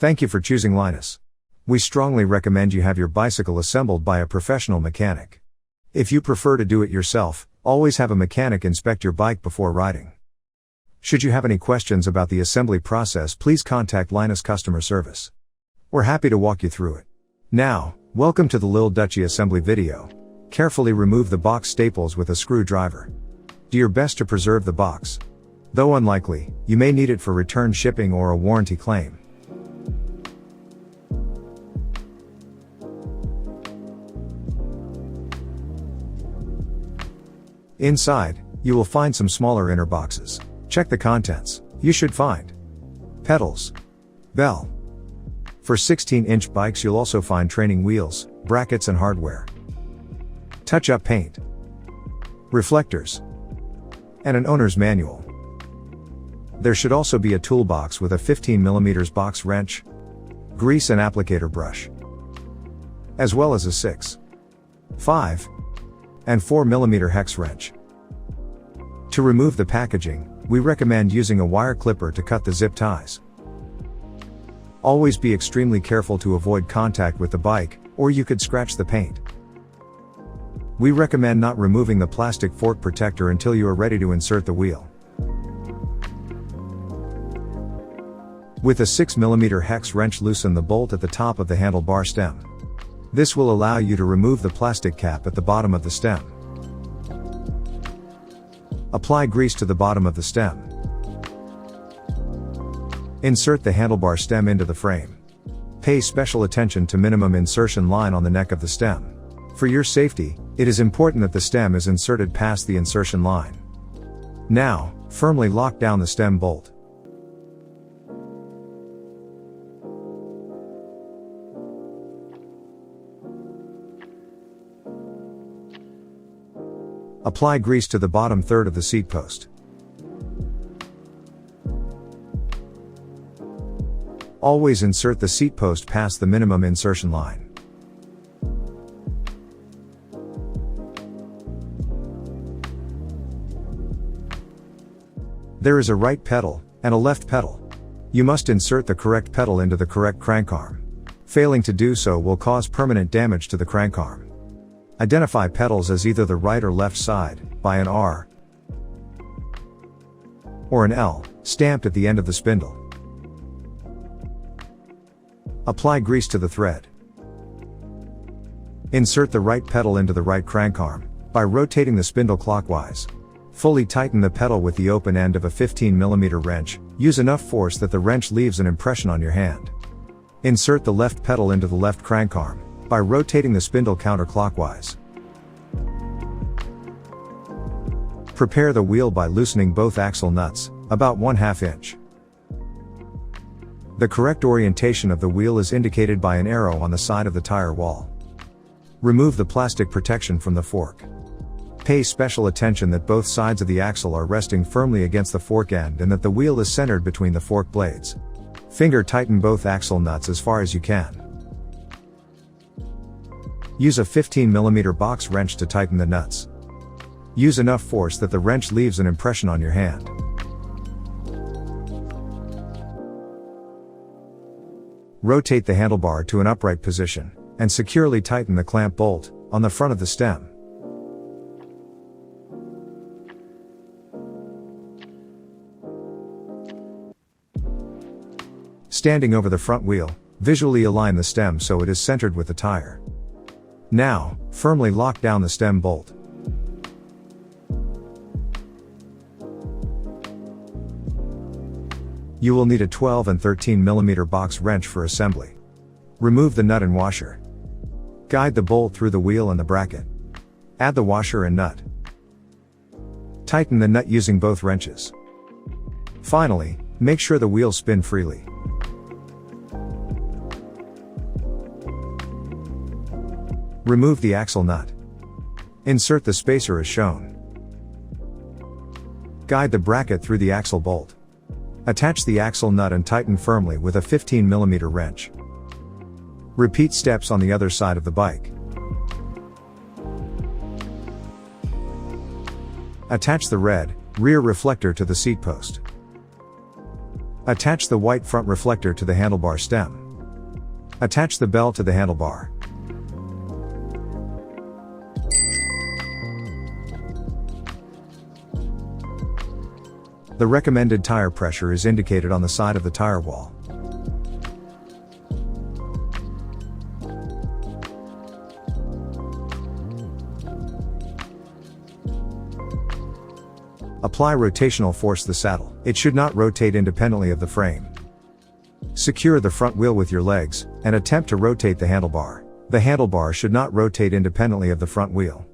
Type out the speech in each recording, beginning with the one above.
Thank you for choosing Linus. We strongly recommend you have your bicycle assembled by a professional mechanic. If you prefer to do it yourself, always have a mechanic inspect your bike before riding. Should you have any questions about the assembly process, please contact Linus Customer Service. We're happy to walk you through it. Now, welcome to the Lil Dutchi assembly video. Carefully remove the box staples with a screwdriver. Do your best to preserve the box. Though unlikely, you may need it for return shipping or a warranty claim. Inside, you will find some smaller inner boxes. Check the contents. You should find pedals, bell. For 16-inch bikes you'll also find training wheels, brackets and hardware. Touch-up paint, reflectors, and an owner's manual. There should also be a toolbox with a 15mm box wrench, grease and applicator brush, as well as a 6, 5, and 4mm hex wrench. To remove the packaging, we recommend using a wire clipper to cut the zip ties. Always be extremely careful to avoid contact with the bike, or you could scratch the paint. We recommend not removing the plastic fork protector until you are ready to insert the wheel. With a 6mm hex wrench, loosen the bolt at the top of the handlebar stem. This will allow you to remove the plastic cap at the bottom of the stem. Apply grease to the bottom of the stem. Insert the handlebar stem into the frame. Pay special attention to minimum insertion line on the neck of the stem. For your safety, it is important that the stem is inserted past the insertion line. Now, firmly lock down the stem bolt. Apply grease to the bottom third of the seat post. Always insert the seat post past the minimum insertion line. There is a right pedal and a left pedal. You must insert the correct pedal into the correct crank arm. Failing to do so will cause permanent damage to the crank arm. Identify pedals as either the right or left side, by an R or an L, stamped at the end of the spindle. Apply grease to the thread. Insert the right pedal into the right crank arm, by rotating the spindle clockwise. Fully tighten the pedal with the open end of a 15mm wrench, use enough force that the wrench leaves an impression on your hand. Insert the left pedal into the left crank arm, by rotating the spindle counterclockwise. Prepare the wheel by loosening both axle nuts, about 1/2 inch. The correct orientation of the wheel is indicated by an arrow on the side of the tire wall. Remove the plastic protection from the fork. Pay special attention that both sides of the axle are resting firmly against the fork end and that the wheel is centered between the fork blades. Finger tighten both axle nuts as far as you can. Use a 15mm box wrench to tighten the nuts. Use enough force that the wrench leaves an impression on your hand. Rotate the handlebar to an upright position, and securely tighten the clamp bolt on the front of the stem. Standing over the front wheel, visually align the stem so it is centered with the tire. Now, firmly lock down the stem bolt. You will need a 12 and 13mm box wrench for assembly. Remove the nut and washer. Guide the bolt through the wheel and the bracket. Add the washer and nut. Tighten the nut using both wrenches. Finally, make sure the wheels spin freely. Remove the axle nut. Insert the spacer as shown. Guide the bracket through the axle bolt. Attach the axle nut and tighten firmly with a 15mm wrench. Repeat steps on the other side of the bike. Attach the red, rear reflector to the seat post. Attach the white front reflector to the handlebar stem. Attach the bell to the handlebar. The recommended tire pressure is indicated on the side of the tire wall. Apply rotational force to the saddle. It should not rotate independently of the frame. Secure the front wheel with your legs, and attempt to rotate the handlebar. The handlebar should not rotate independently of the front wheel.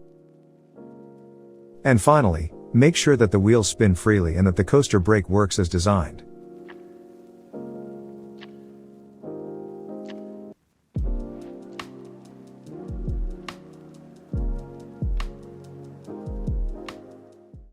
And finally, make sure that the wheels spin freely and that the coaster brake works as designed.